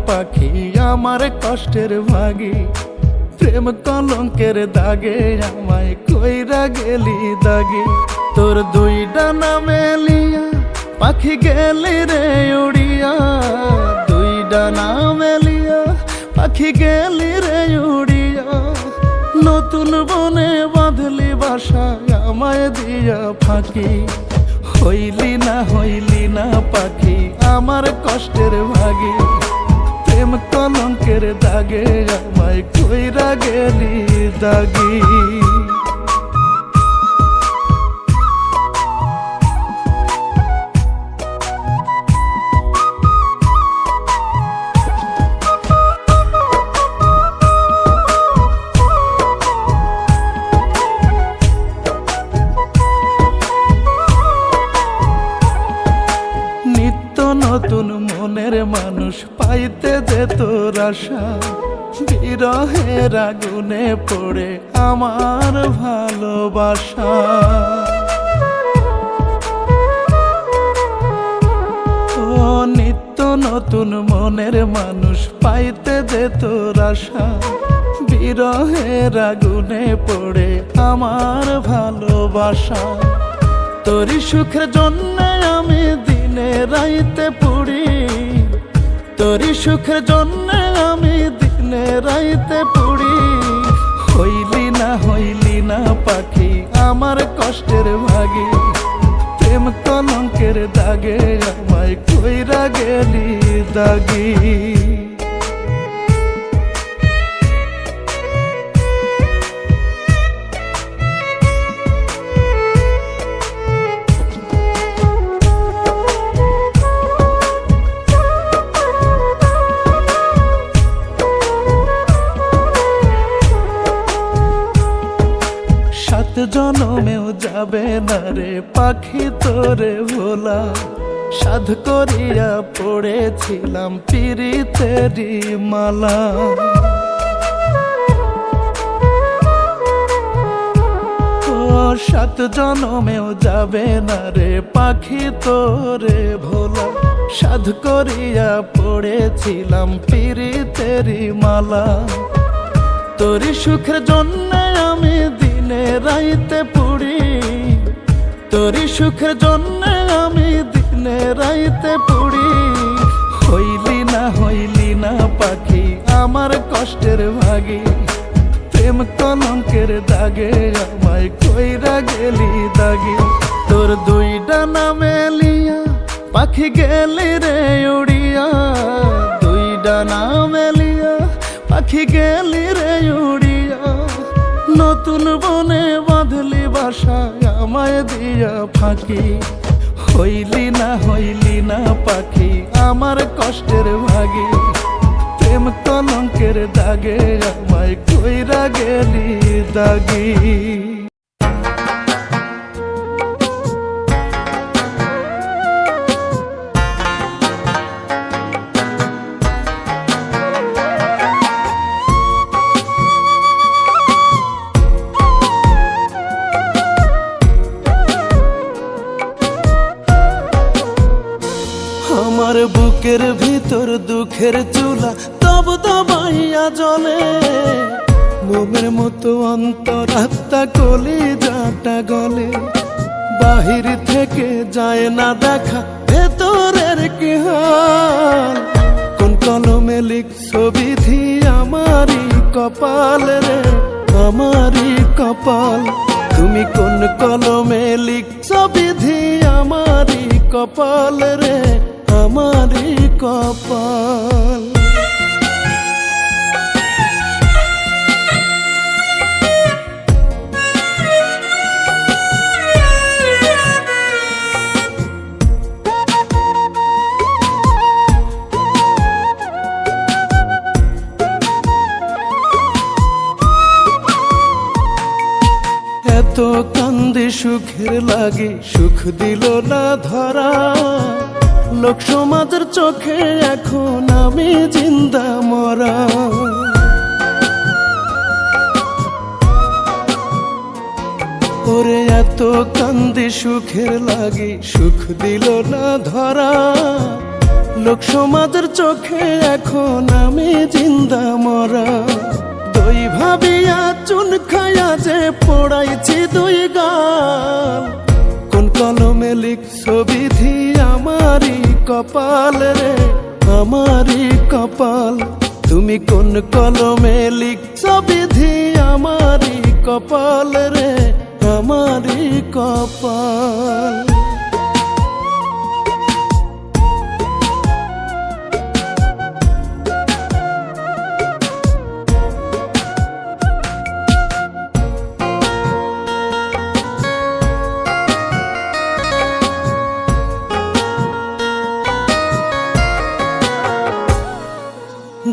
পাখি আমার কষ্টের ভাগী। প্রেম কলঙ্কের দাগে আমায় কইরা গেলি দাগে। তোর দুই ডানা মেলিয়া পাখি গেলি রে উড়িয়া, দুই ডানা মেলিয়া পাখি গেলি রে উড়িয়া। নতুন বনে বাঁধলি বাসা আমায় দিয়া ফাঁকি। হইলি না পাখি আমার কষ্টের ভাগী। প্রেম কলঙ্কের দাগে আমায় কইরা গেলি দাগি। নতুন মনের মানুষ পাইতে যে তোর আশা, বিরহের আগুনে পড়ে আমার ভালোবাসা। ও নিত্য নতুন মনের মানুষ পাইতে যে তোর আশা, বিরহের আগুনে পড়ে আমার ভালোবাসা। তোরই সুখের জন্য আমি দিনে রাইতে পুড়ি, তোরই সুখের জন্য আমি দিনে রাইতে পুড়ি। হইলি না পাখি আমার কষ্টের ভাগী। প্রেম কলঙ্কের দাগে আমায় কইরা গেলি দাগি। জনমেও যাবে না রে পাখি তোরে ভোলা। সাধ করিয়া পড়েছিলাম পিরিতেরি মালা। ও সাত জনমেও যাবে না রে পাখি তোরে ভোলা। সাধ করিয়া পড়েছিলাম পিরিতেরি মালা। তোরই সুখের জন্য আমি দিনে রাইতে পুড়ি, তোরই সুখের জন্য আমি দিনে রাইতে পুড়ি। হইলি না পাখি আমার কষ্টের ভাগী। প্রেম কলঙ্কের দাগে আমায় কইরা গেলি দাগি। তোর দুই ডানা মেলিয়া পাখি গেলি রে উড়িয়া, দুই ডানা মেলিয়া পাখি গেলি রে উড়িয়া। নতুন বনে বাঁধলি বাসা আমায় দিয়া ফাঁকি। হইলি না পাখি আমার কষ্টের ভাগী। প্রেম কলঙ্কের দাগে আমায় কইরা গেলি দাগি। আমার বুকের ভিতর দুঃখের চুলা তব দবাইয়া জ্বলে। মোমের মতো অন্তরাত্মা কলিজাটা গলে। বাহির থেকে যায় না দেখা ভেতরের কি হাল। কোন কলমে লিখছো বিধি আমারই কপাল রে, আমারই কপাল। তুমি কোন কলমে লিখছো বিধি আমারই কপাল রে, আমারই কপাল। এত কান্দি সুখের লাগি সুখ দিল না ধরা। লোক সমাজের চোখে এখন আমি জিন্দা মরা। ওরে এত কান্দি সুখের লাগি সুখ দিল না ধরা। লোক সমাজের চোখে এখন আমি জিন্দা মরা। দই ভাবিয়া চুন খাইয়া যে পড়াইছি দুই গাল, কোন কলমে লিখছো বিধি আমারই কপাল রে, আমারই কপাল। তুমি কোন কলমে লিখছো বিধি আমারই কপাল রে, আমারই কপাল।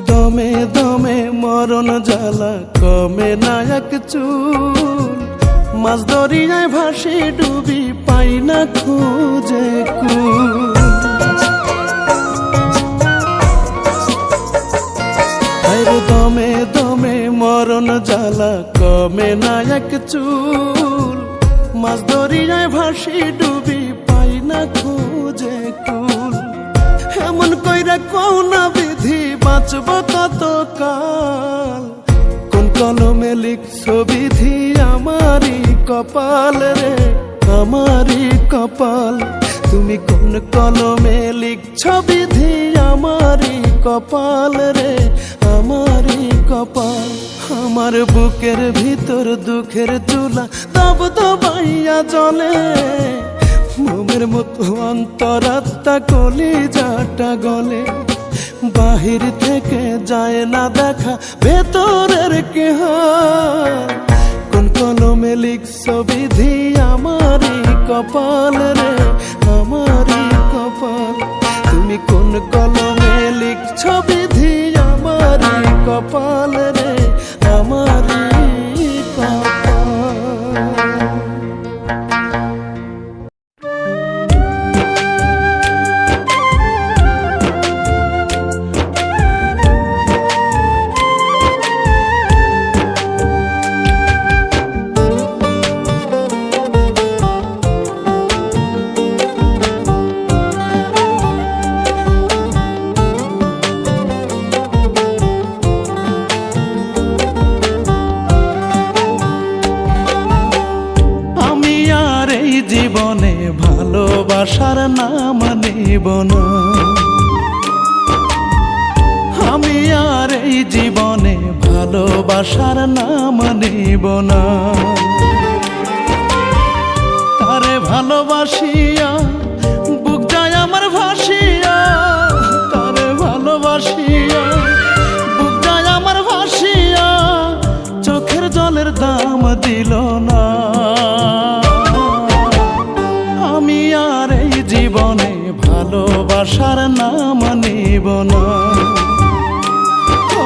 দমে দমে মরণ জ্বালা কমে না এক চুল, মাছ দরিয়ায় ভাসি ডুবি পাই না খুঁজে কুল। দমে দমে মরণ জ্বালা কমে না এক চুল, মাছ দরিয়ায় ভাসি ডুবি পাই না খুঁজে কুল। এমন কইরা কও না বিধি বাঁচব কত কাল, কোন কলমে লিখছো বিধি আমারই কপাল রে, আমারই কপাল। তুমি কোন কলমে লিখছো বিধি আমারই কপাল রে, আমারই কপাল। আমার বুকের ভিতর দুঃখের চুলা তব দবাইয়া জ্বলে, মোমের মতো অন্তরাত্মা কলিজাটা গলে। বাহির থেকে যায় না দেখা ভেতরের কি হাল, কোন কলমে লিখছো বিধি আমারই কপাল রে, আমারই কপাল। তুমি কোন কলমে লিখছো বিধি আমারই কপাল রে, আমারই কপাল। জীবনে ভালোবাসার নাম নেব না, আমি আর এই জীবনে ভালোবাসার নাম নেব না। তারে ভালোবাসিয়া বুক যায় আমার ভাসিয়া, তারে ভালোবাসিয়া বুক যায় আমার ভাসিয়া, চোখের জলের দাম দিল না। আমি আর এই জীবনে ভালোবাসার নাম নেব না, ও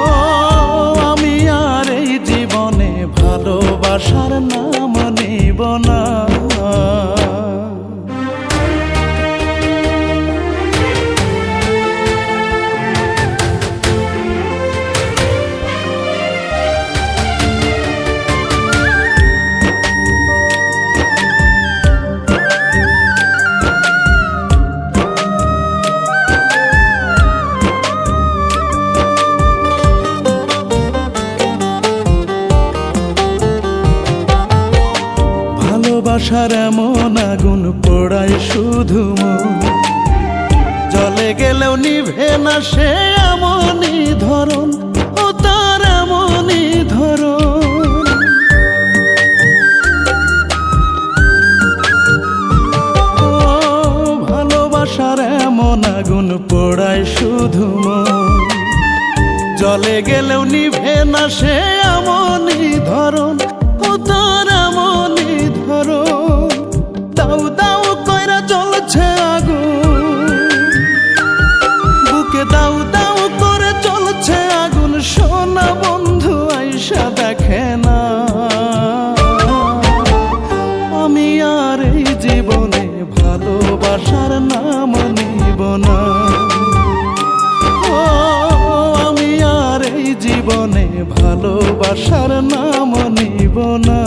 আমি আর এই জীবনে ভালোবাসার নাম নেব না। ভালোবাসার এমন আগুন পোড়ায় শুধু মন, জ্বলে গেলেও নিভে না সে এমনই ধরন, ও তার এমনই ধরন। ও ভালোবাসার এমন আগুন পোড়ায় শুধু মন, জ্বলে গেলেও নিভে না সে এমনই ধরন, ও তার এমনই ধরন। দাউ দাউ কইরা জ্বলছে আগুন, বুকে দাউ দাউ করে জ্বলছে আগুন, সোনা বন্ধু আইসা দেখে না। আমি আর এই জীবনে ভালোবাসার নাম নিব না, ও আমি আর এই জীবনে ভালোবাসার নাম নিব না।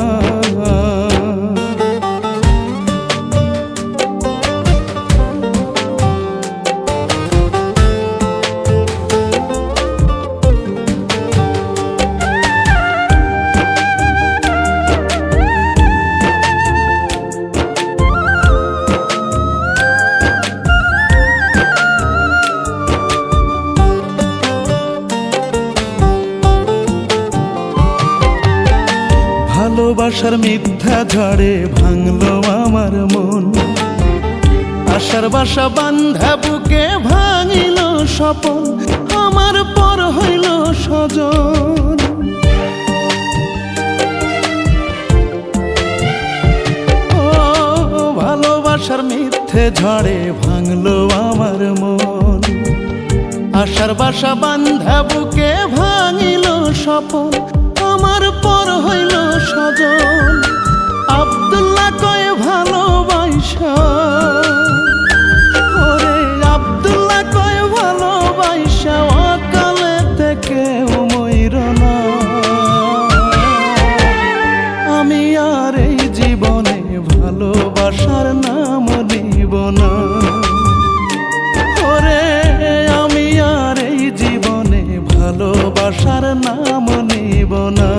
ভালোবাসার মিথ্যা ঝড়ে ভাঙলো আমার মন, আশার বাসা বান্ধা বুকে ভাঙিল স্বপন, আমার পর হইল স্বজন। ও ভালোবাসার মিথ্যে ঝড়ে ভাঙলো আমার মন, আশার বাসা বান্ধা বুকে ভাঙিল স্বপন, আমার পর হইল স্বজন। আব্দুল্লাহ কয় ভালোবাসা, ওরে আব্দুল্লাহ কয় ভালোবাসা, অকালে থেকে মইর না। আমি আর এই জীবনে ভালোবাসার নাম নিব না, ওরে আমি আর এই জীবনে ভালোবাসার নাম নিব না।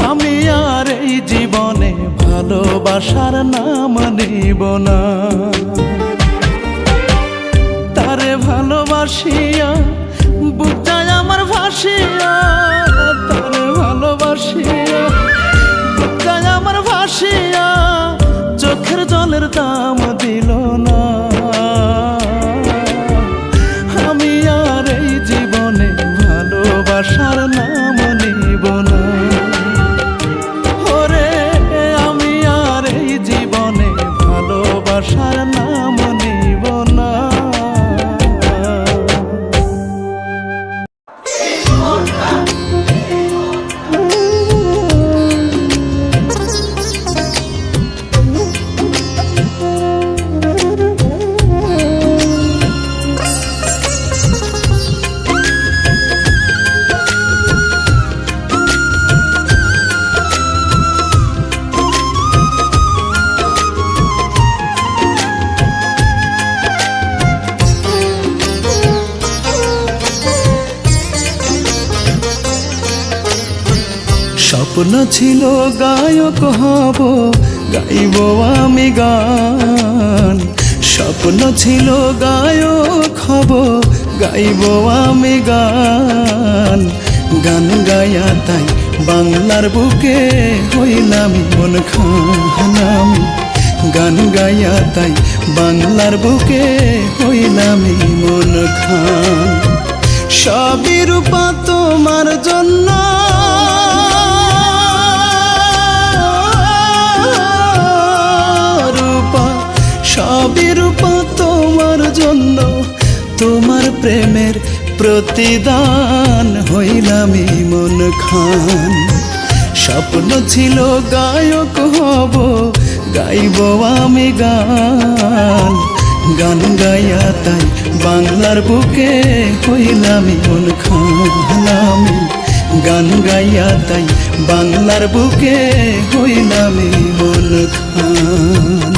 আমি আর এই জীবনে ভালোবাসার নাম নিব না। তারে ভালোবাসিয়া বুকটায় আমার ভাসিয়া, তারে ভালোবাসিয়া বুকটায় আমার ভাসিয়া, চোখের জলের দাম দিল না। আমি আর এই জীবনে ভালোবাসার নাম নিব না, ওরে আমি আর এই জীবনে ভালোবাসার নাম নিব না। স্বপ্ন ছিল গায়ক হব, গাইব আমি গান। স্বপ্ন ছিল গায়ক হব, গাইব আমি গান। গান গায়া তাই বাংলার বুকে হইলাম মন খান। গান গায়া তাই বাংলার বুকে হইলাম মন খান। সবই রূপা তোমার জন্য, সবই রূপা তোমার জন্য, তোমার প্রেমের প্রতিদান হইলাম মন খান। স্বপ্ন ছিল গায়ক হব, গাইব আমি গান। গান গায়া তাই বাংলার বুকে হইলাম মন খান। গান গাইয়া তাই বাংলার বুকে হইলাম মন খান।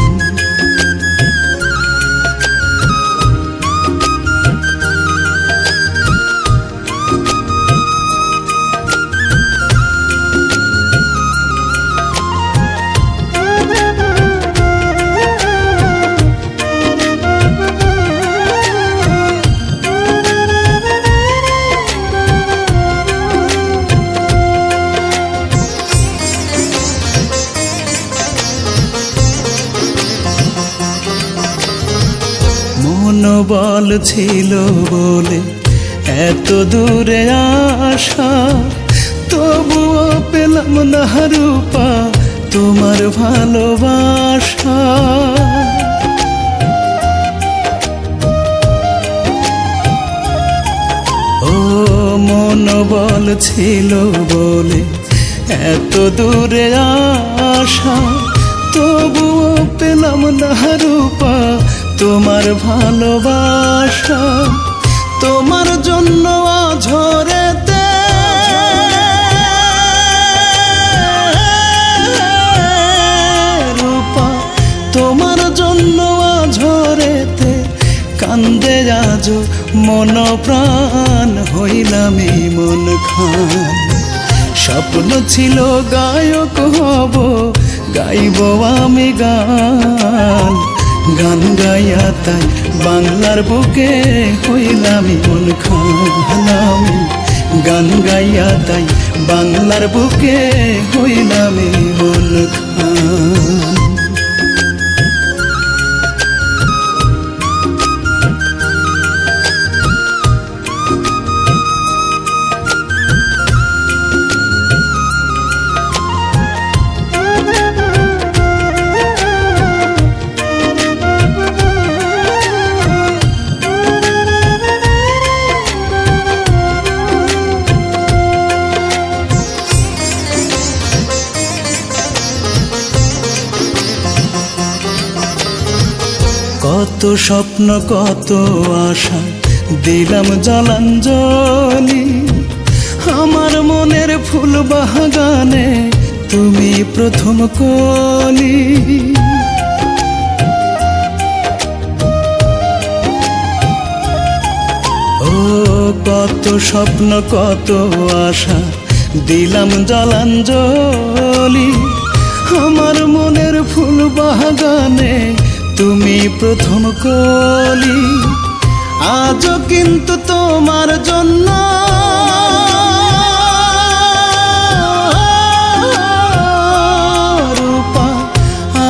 মনোবল ছিল বলে এত দূরে আসা, তবুও পেলাম না রূপা তোমার ভালোবাসা। ও মনোবল ছিল বলে এত দূরে আসা, তবুও পেলাম না রূপা তোমার ভালোবাসা। তোমার জন্য ঝরেতে রূপা, তোমার জন্য ঝরেতে কান্দে আজ মন প্রাণ হইলাম মন খান। স্বপ্ন ছিল গায়ক হব, গাইব আমি গান। গান গাইয়া তাই বাংলার বুকে হইলাম মন খান। গান গাইয়া তাই বাংলার বুকে হইলাম মন খান। কত স্বপ্ন কত আশা দিলাম জলাঞ্জলি, আমার মনের ফুল বাগানে তুমি প্রথম কলি। ও কত স্বপ্ন কত আশা দিলাম জলাঞ্জলি, আমার মনের ফুল বাগানে তুমি প্রথম কলি। আজও কিন্তু তোমার জন্য রূপা,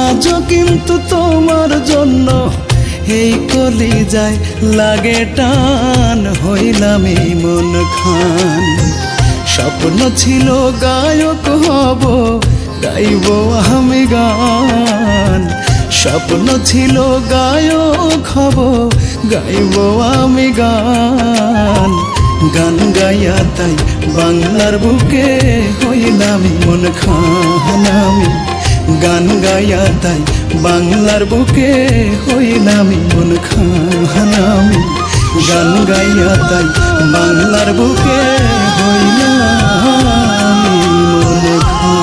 আজও কিন্তু তোমার জন্য এই কলিজায় লাগে টান, হইলাম এই মন খান। স্বপ্ন ছিল গায়ক হব, গাইব আমি গান। স্বপ্ন ছিল গায়ক হব, গাইব আমি গান। গান গাইয়া তাই বাংলার বুকে হইলাম মন খান আমি। গান গাইয়া তাই বাংলার বুকে হইলাম মন খান আমি। গান গাইয়া তাই বাংলার বুকে হইলাম মন খান।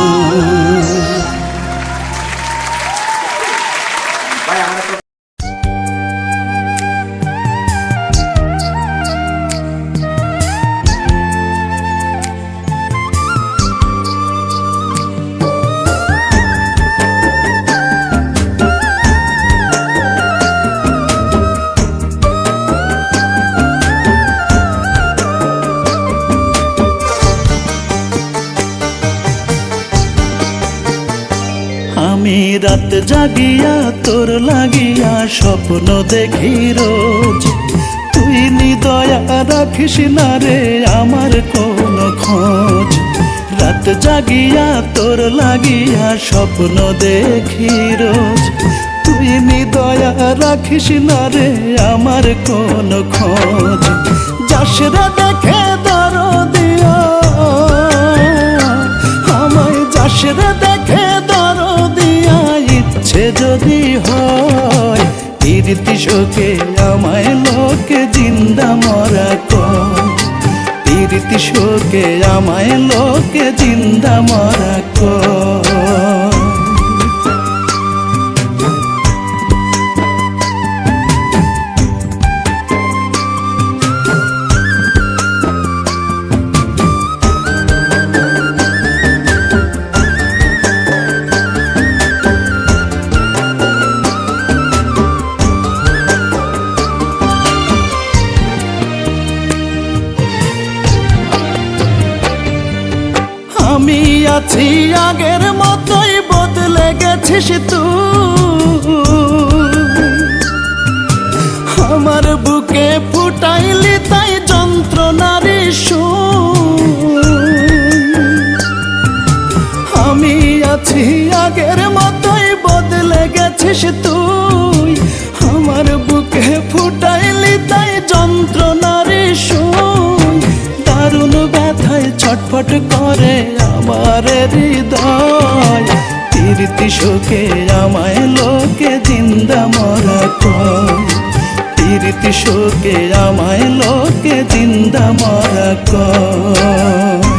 আমি রাত জাগিয়া তোর লাগিয়া স্বপ্ন দেখি রোজ, তুই নিদয়া রাখিস না রে আমার কোন খোঁজ। রাত জাগিয়া তোর লাগিয়া স্বপ্ন দেখি রোজ, তুই নিদয়া রাখিস না রে আমার কোন খোঁজ। যাসরা দেখে দরদিয়া আমায়, যাসরা দেখে দরদিয়া ইচ্ছে যদি হয়, প্রীতি শোকে আমায় লোকে জিন্দা মরা কয়। প্রীতি শোকে আমায় লোকে জিন্দা মরা কয়। আমি আছি আগের মতোই, বদলে গেছিস তুই। আমার বুকে ফুটাইলি তাই যন্ত্রণার সুর। আমি আছি আগের মতোই, বদলে গেছিস তুই। আমার বুকে ফুটাইলি তাই যন্ত্রণার সুর। দারুণ ব্যথায় ছটফট করে আমার হৃদয়, প্রীতি শোকে আমায় লোকে জিন্দা মরা কয়। প্রীতি শোকে আমায় লোকে জিন্দা মরা কয়।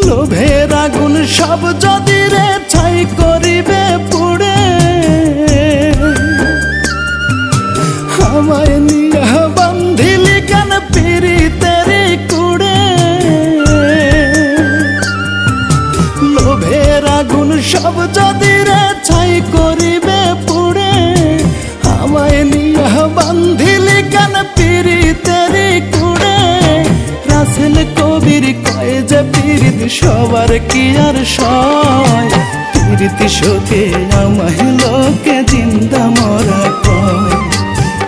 লোভের আগুন সব যদি রে ছাই করিবে সবার কি আর সয়, প্রীতি শোকে আমায় লোকে জিন্দা মরা কয়,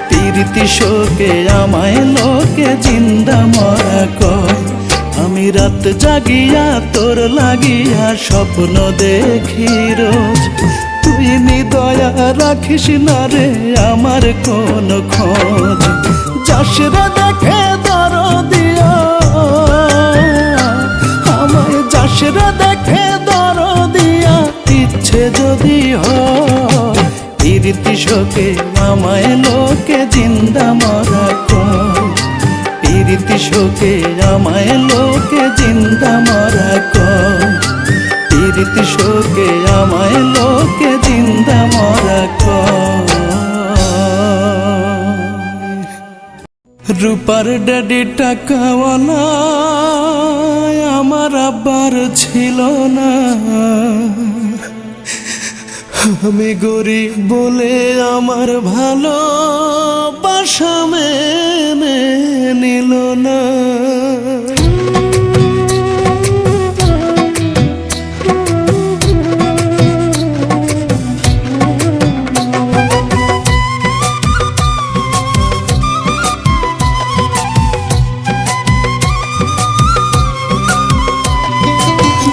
প্রীতি শোকে আমায় লোকে জিন্দা মরা কয়। আমি রাত জাগিয়া তোর লাগিয়া স্বপ্ন দেখি রোজ, তুই নিদয়া রাখিস না রে আমার কোন খোঁজ। যাসরা দেখে দরদিয়া আমায়, যাসরা দেখে দরদিয়া, ইচ্ছে যদি হয় প্রীতি শোকে আমায় লোকে জিন্দা মরা কয়, প্রীতি শোকে আমায় লোকে জিন্দা মরা কয়, প্রীতি শোকে আমায় লোকে জিন্দা মরা কয়। রূপার ড্যাডি টাকাওয়ালা আমার আব্বার ছিল না, আমি গরিব বলে আমার ভালোবাসা মেনে নিল না।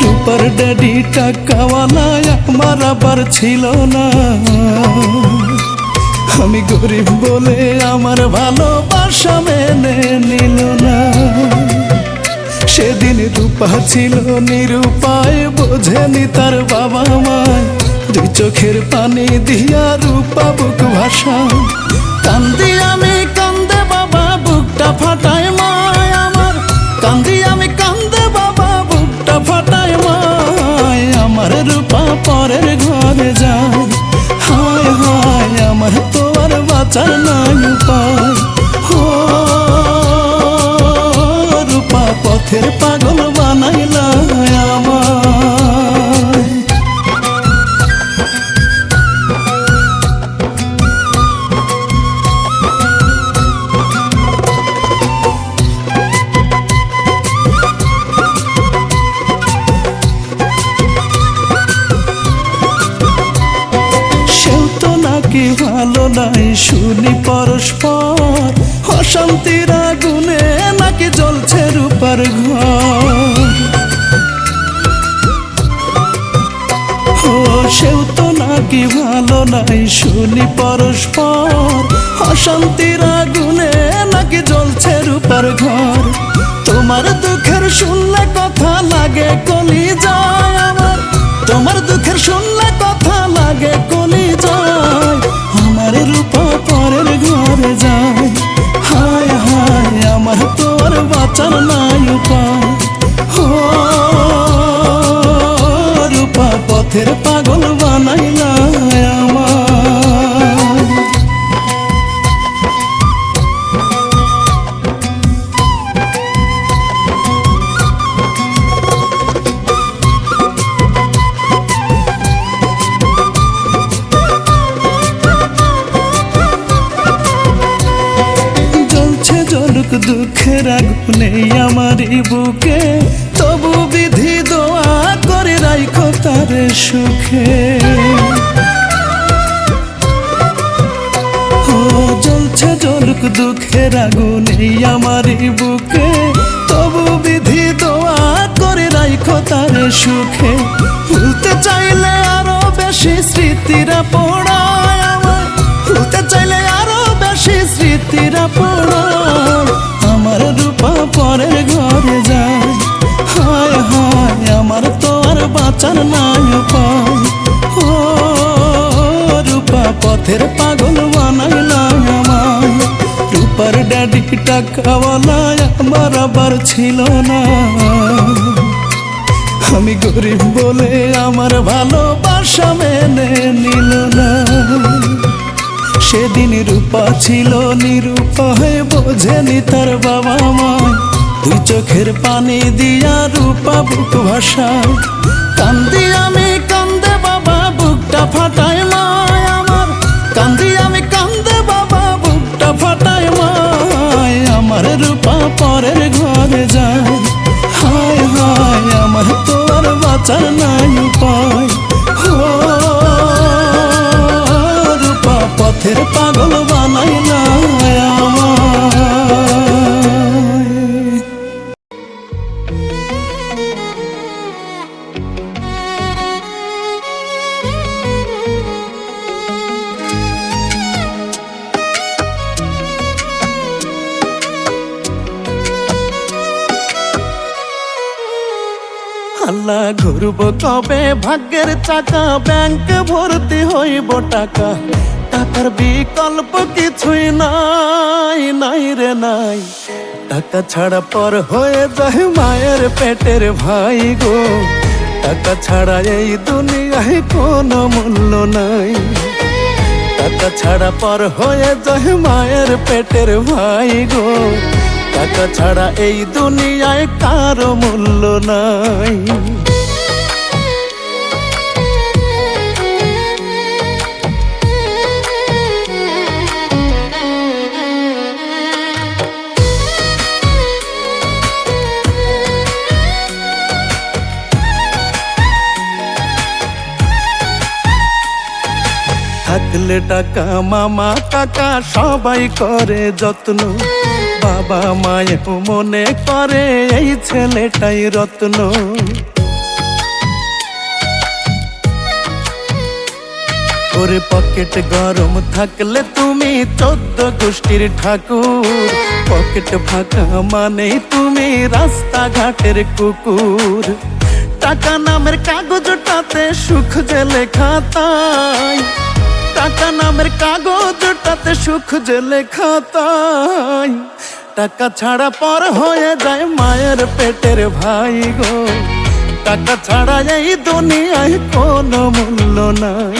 রূপার ড্যাডি টাকাওয়ালা আমার আবার ছিল না, আমি গরিব বলে আমার ভালোবাসা মেনে নিল না। সেদিন রূপা ছিল নিরুপায়, বোঝেনি তার বাবা মায়, দুই চোখের পানি দিয়া রূপা বুক ভাসায়। কান্দি আমি কান্দে বাবা বুকটা ফাটায় মায় আমার, কান্দি আমি কান্দে বাবা বুকটা ফাটায় মায়। আমার রূপা পরের ঘরে যায়, হায় হায় আমার তো আর বাঁচার নাই উপায়। ও রূপা পথের পাগল বানাইলা আমায়। কি ভালো নাই শুনি পরস্পর, অশান্তির আগুনে নাকি জ্বলছে রূপার ঘর। ও সেও তো নাকি ভালো নাই শুনি পরস্পর, অশান্তির আগুনে নাকি জ্বলছে রূপার ঘর। তোমার দুঃখের শুনলে কথা লাগে কলি যায় আমার, তোমার দুঃখের শুনলে কথা লাগে কলি যায়। আমার রূপা পরের ঘরে যায়, হায় হায় আমার তো আর বাঁচার নাই উপায়। ও রূপা পথের পাগল বানাইলা আমায়। দুঃখের আগুনে আমারই বুকে, তবু বিধি দোয়া করে রাইখো তারে সুখে। ও জ্বলছে জ্বলুক দুঃখের আগুনে আমারই বুকে, তবু বিধি দোয়া করে রাইখো তারে সুখে। ভুলতে চাইলে আরো বেশি স্মৃতিরা পোড়ায় আমায়, ভুলতে চাইলে আরো বেশি স্মৃতিরা পোড়ায়। আমার রূপা পরের ঘরে যায়, হায় হায় আমার তো আর বাঁচার নাই উপায়। ও রূপা পথের পাগল বানাইলা আমায়। রূপার ড্যাডি টাকাওয়ালা আমার আবার ছিল না, আমি গরিব বলে আমার ভালোবাসা মেনে নিল না। সেদিন রূপা ছিল নিরুপায়, বোঝেনি তার বাবা মায়, দুই চোখের পানি দিয়া রূপা বুক ভাসায়। কান্দি আমি কান্দে বাবা বুকটা ফাটায় মায় আমার, কান্দি আমি কান্দে বাবা বুকটা ফাটায় মায়। আমার রূপা পরের ঘরে যায়, হায় হায় আমার বাঁচার নাই উপায়। ও রূপা পথের পাগল বানাইলা আমায়। আল্লাহ ঘুরব কবে ভাগ্যের চাকা, ব্যাংক ভর্তি হইব টাকা, টাকার বিকল্প কিছুই নাই, নাই রে নাই। টাকা ছাড়া পর হয়ে যায় মায়ের পেটের ভাই গো, টাকা ছাড়া এই দুনিয়ায় কোনো মূল্য নাই। টাকা ছাড়া পর হয়ে যায় মায়ের পেটের ভাই গো, টাকা ছাড়া এই দুনিয়ায় কারো মূল্য নাই। থাকলে টাকা মামা কাকা সবাই করে যত্ন, বাবা মায়েও মনে করে এই ছেলেটাই রত্ন। ওরে পকেট গরম থাকলে তুমি 14 গোষ্ঠীর ঠাকুর, পকেট ফাঁকা মানে তুমি রাস্তাঘাটের কুকুর। টাকা নামের কাগজটাতে সুখ যে লেখা তাই, টাকা নামের কাগজটাতে সুখ যে লেখা তাই। টাকা ছাড়া পর হয়ে যায় মায়ের পেটের ভাই গো, টাকা ছাড়া এই দুনিয়ায় কোনো মূল্য নাই।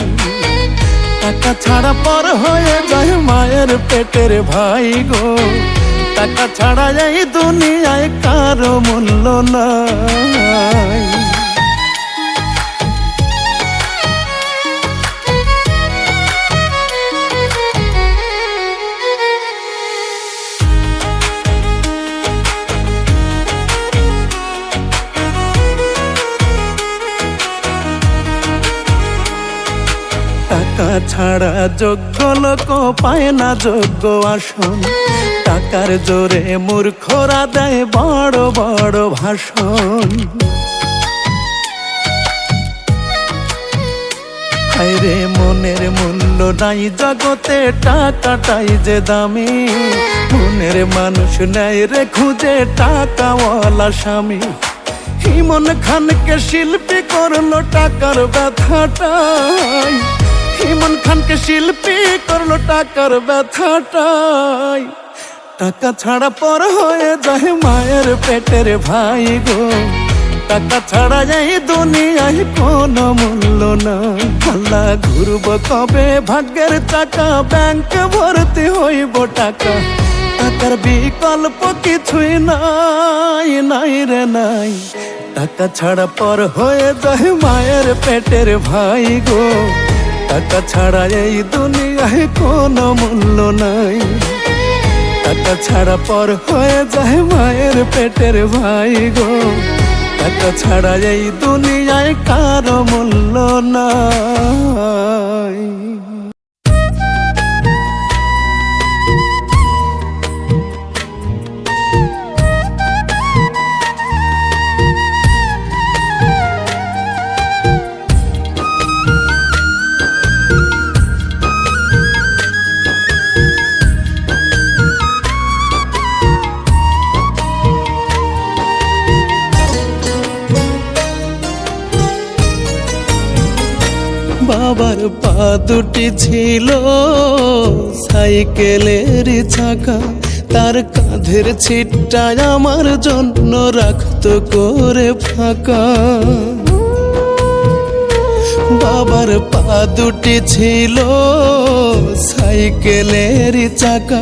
টাকা ছাড়া পর হয়ে যায় মায়ের পেটের ভাই গো, টাকা ছাড়া এই দুনিয়ায় কারো মূল্য নাই। টাকা ছাড়া যোগ্য লোক পায় না যোগ্য আসন, টাকার জোরে মূর্খরা দেয় বড় বড় ভাষণ। হায়রে মনের মূল্য নাই জগতে, টাকাটাই যে দামি, মনের মানুষ নেয় রে খুঁজে টাকাওয়ালা স্বামী। ইমন খানকে শিল্পী করলো টাকার ব্যথাটাই, ইমন খানকে শিল্পী করলো টাকার ব্যথাটাই। টাকা ছাড়া পর হয়ে যায় মায়ের পেটের ভাই গো, টাকা ছাড়া এই দুনিয়ায় কোনো মূল্য নাই। আল্লাহ ঘুরব কবে ভাগ্যের চাকা, ব্যাংক ভর্তি হইব টাকা, টাকার বিকল্প কিছুই নাই, নাই রে নাই। টাকা ছাড়া পর হয়ে যায় মায়ের পেটের ভাই গো, টাকা ছাড়া এই দুনিয়ায় কোনো মূল্য নাই। টাকা ছাড়া পর হয়ে যায় মায়ের পেটের ভাই গো, টাকা ছাড়া এই দুনিয়ায় কারো মূল্য নাই। বাবার পা দুটি ছিল সাইকেলের চাকা, তার কাঁধের ছিটটা আমার জন্য রাখতো করে ফাঁকা। বাবার পা দুটি ছিল সাইকেলের চাকা,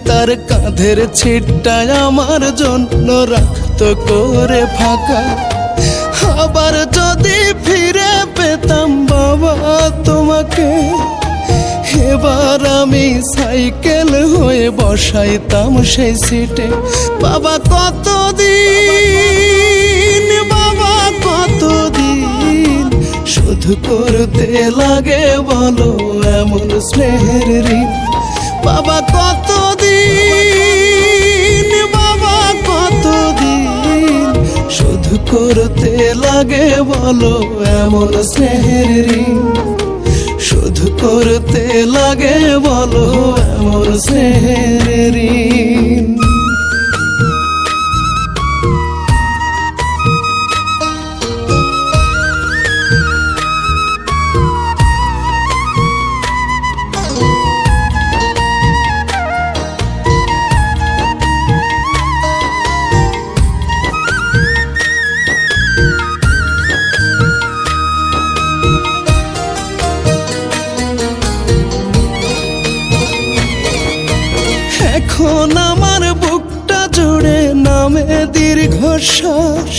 তার কাঁধের ছিটটা আমার জন্য রাখতো করে ফাঁকা। আবার যদি ফিরে পেতাম বাবা তোমাকে, এবার আমি সাইকেল হয়ে বসাইতাম সেই সিটে। বাবা কতদিন, বাবা কতদিন শুধু করতে লাগে বলো এমন স্নেহের ঋণ। বাবা কতদিন, বাবা কতদিন শুধু করতে লাগে বলো এমন স্নেহের ঋণ। শুধু করতে লাগে বলো এমন স্নেহের ঋণ। এখন আমার বুকটা জুড়ে নামে দীর্ঘশ্বাস।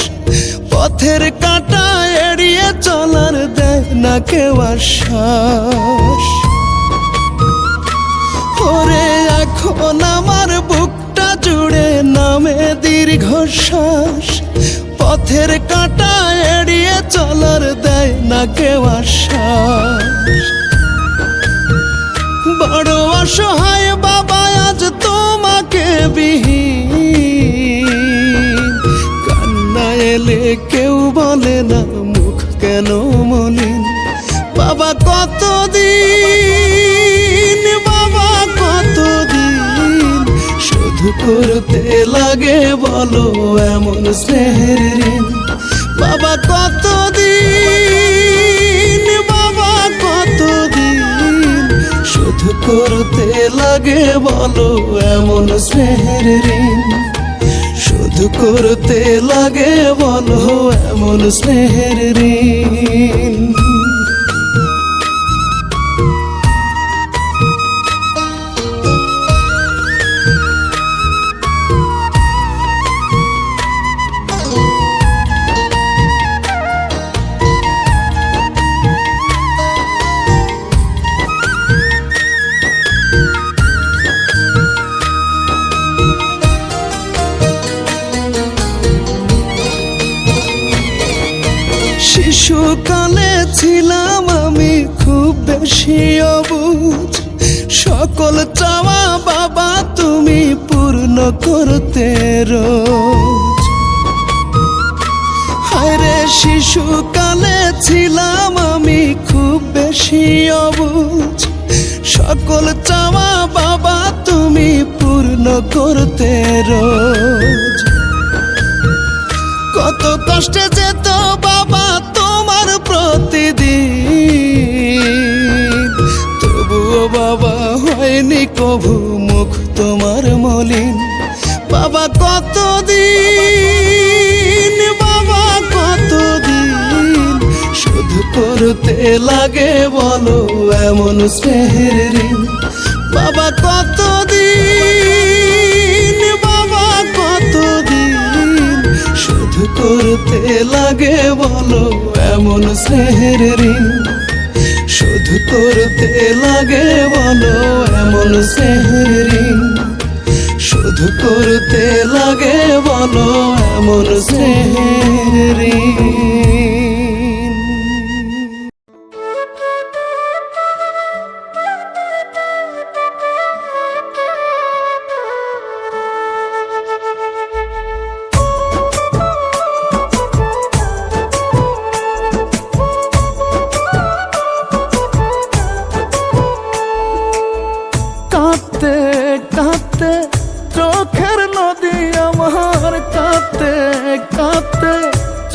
পথের কাঁটা এড়িয়ে চলার দেয় না কেউ আশ্বাস। ওরে এখন আমার বুকটা জুড়ে নামে দীর্ঘশ্বাস। পথের কাঁটা এড়িয়ে চলার দেয় না কেউ আশ্বাস। বড় অসহায় বাবা আজ তোমাকে বিহীন। কান্না এলে কেউ বলে না মুখ কেন মলিন। বাবা কতদিন, বাবা কতদিন শুধু করতে লাগে বলো এমন স্নেহের ঋণ। বাবা কতদিন, বাবা কতদিন শুধু করতে লাগে বলো এমন স্নেহের ঋণ। শুধু করতে লাগে বলো এমন স্নেহের ঋণ। শিশুকালে ছিলাম আমি খুব বেশি অবুঝ। সকল চাওয়া বাবা তুমি পূর্ণ করতে রোজ। হায়রে শিশুকালে ছিলাম আমি খুব বেশি অবুঝ। সকল চাওয়া বাবা তুমি পূর্ণ করতে রোজ। কত কষ্টে যেত বাবা তোমার প্রতিদিন। তবুও বাবা হয়নি কভু মুখ তোমার মলিন। বাবা কতদিন, বাবা কতদিন শুধু করতে লাগে বলো এমন স্নেহের ঋণ। বাবা কতদিন, বাবা কতদিন শুধু করতে লাগে বলো এমন স্নেহের ঋণ। শুধু করতে লাগে বলো এমন স্নেহের ঋণ। শুধু করতে লাগে বলো এমন স্নেহের ঋণ। কাঁদতে কাঁদতে চোখের নদী আমার, কাঁদতে কাঁদতে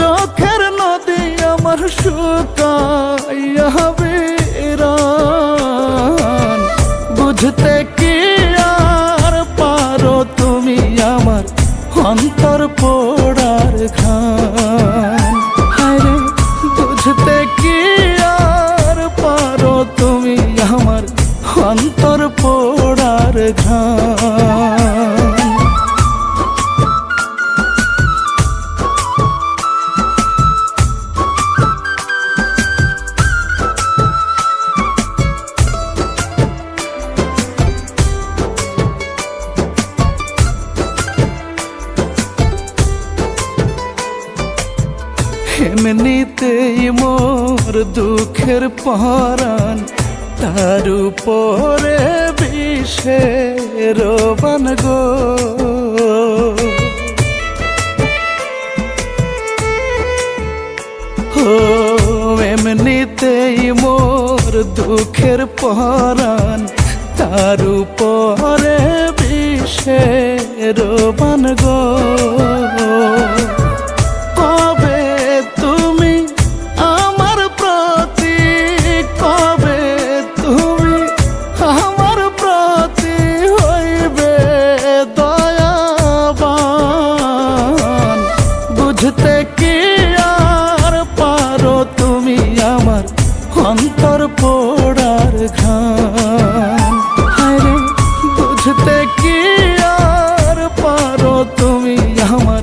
চোখের নদী আমার শুকাইয়া বিরান। বুঝতে কি আর পারো তুমি আমার অন্তর পোড়ার ঘান। হায়রে বুঝতে কি আর পারো তুমি আমার অন্তর পোড়ার ঘান। এমনিতেই মোর দুঃখের পরাণ, তার উপরে বিষের বান গো। ও এমনিতেই মোর দুঃখের পরাণ, তার উপরে বিষের বান গো। কবে তুমি আমার প্রতি, কবে তুমি আমার প্রতি হইবে দয়াবান, বুঝতে কি আর পারো তুমি আমার অন্তর পোড়ার ঘান। হায়রে বুঝতে কি আর পারো তুমি আমার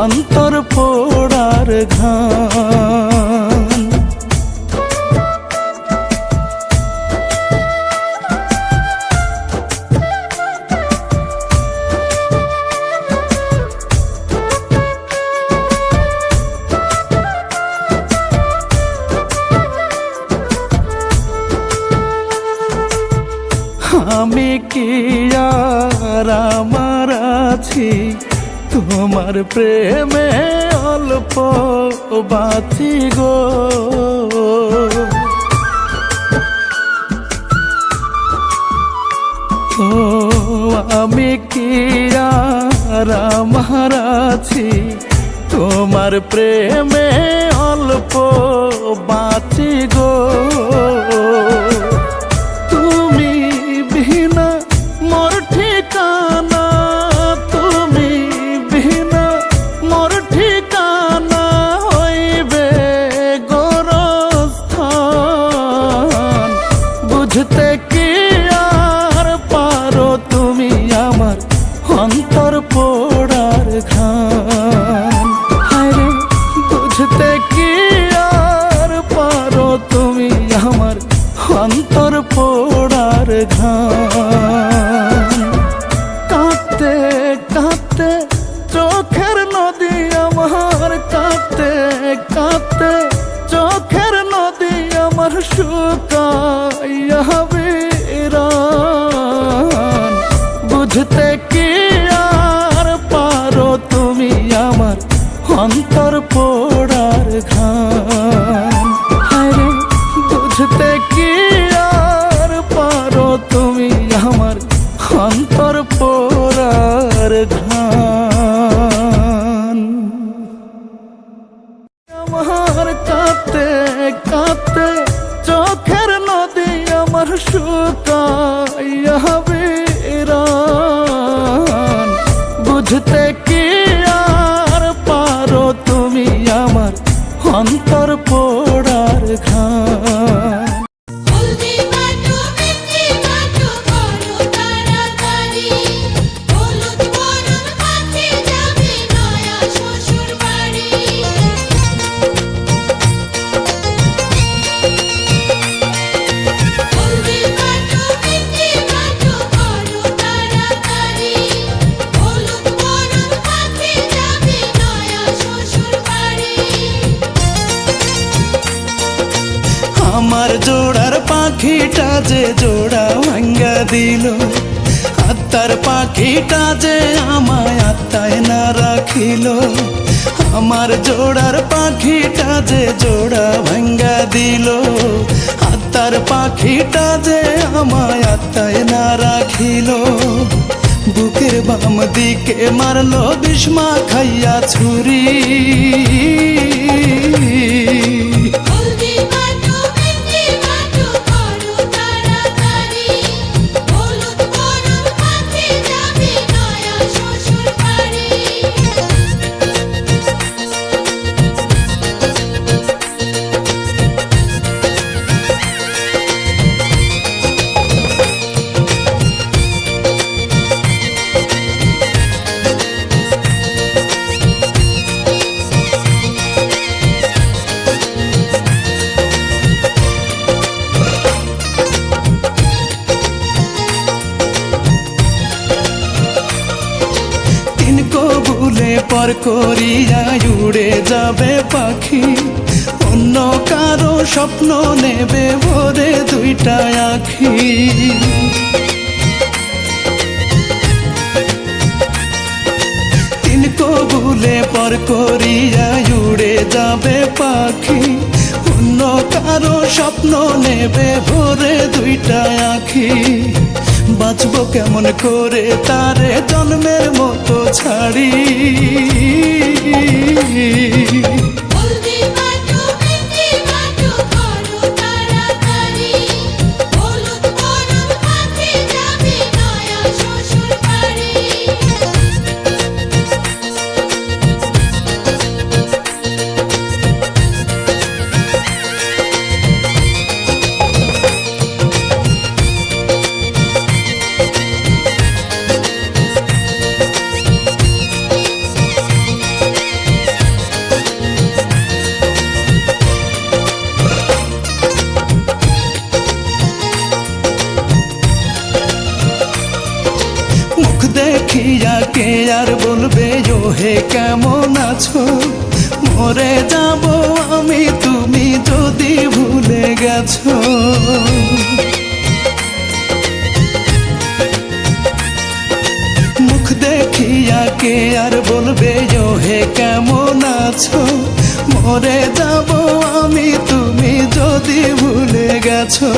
অন্তর পোড়ার ঘান। আমি কি আর আমার আছি তোমার প্রেমে অল্প বাঁচি গো। ও আমি কি আর আমার আছি তোমার প্রেমে অল্প বাঁচি গো। তুমি বিনা মোর ঠিকানা, তুমি বিনা মোর ঠিকানা হইবে গোরস্থান, বুঝতে কি আর পারো তুমি আমার অন্তর পোড়ার ঘান। হায়রে বুঝতে কি আর পারো তুমি আমার অন্তর পোড়ার ঘান। কাঁদতে কাঁদতে চোখের নদী আমার, কাঁদতে কাঁদতে চোখের নদী আমার শুকাইয়া বিরান, বুঝতে কি আর পারো তুমি আমার অন্তর পোড়ার ঘান। হায়রে বুঝতে কি আর পারো তুমি আমার অন্তর পোড়ার ঘান। আমার কাঁদতে কাঁদতে চোখের নদী আমার শুকাইয়া বিরান, বুঝতে কি আর পারো তুমি আমার অন্তর পোড়ার ঘান। আমার জোড়ার পাখিটা যে জোড়া ভাঙ্গা দিল, আত্মার পাখিটা যে আমায় আত্মায় না রাখিল। আমার জোড়ার পাখিটা যে জোড়া ভাঙ্গা দিল, আত্মার পাখিটা যে আমায় আত্মায় না রাখিল। বুকের বাম দিকে মারলো বিষ্মা খাইয়া ছুরি, ভুলে পর করিয়া উড়ে যাবে পাখি, অন্য কারো স্বপ্ন নেবে ভরে দুইটা আখি। তিন কবুলে পর করিয়া উড়ে যাবে পাখি, অন্য কারো স্বপ্ন নেবে ভরে দুইটা আখি। বাঁচবো কেমন করে তারে জন্মের মতো ছাড়ি, দেখিয়া কে আর বলবে ও হে কেমন আছো, মরে যাব আমি তুমি যদি ভুলে গেছো। মুখ দেখিয়া কে আর বলবে ও হে কেমন আছো, মরে যাব আমি তুমি যদি ভুলে গেছো।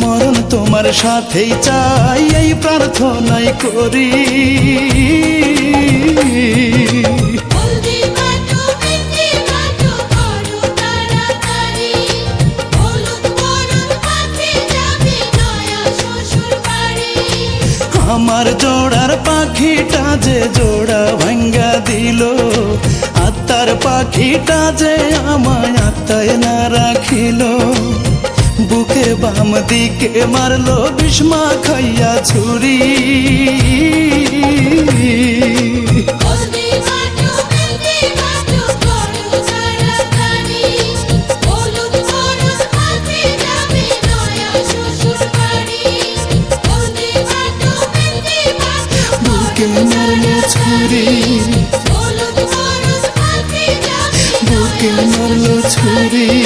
মরণ তোমার সাথেই চাই এই প্রার্থনাই করি, আমার জোড়ার পাখিটা যে জোড়া ভাঙ্গা দিল, আত্মার পাখিটা যে আমায় আত্মায় না রাখিল। বুকে বাম দিকে মারলো বিষ্মা খাইয়া ছুরি, বুকে মারলো ছুরি, বুকে মারলো ছুরি।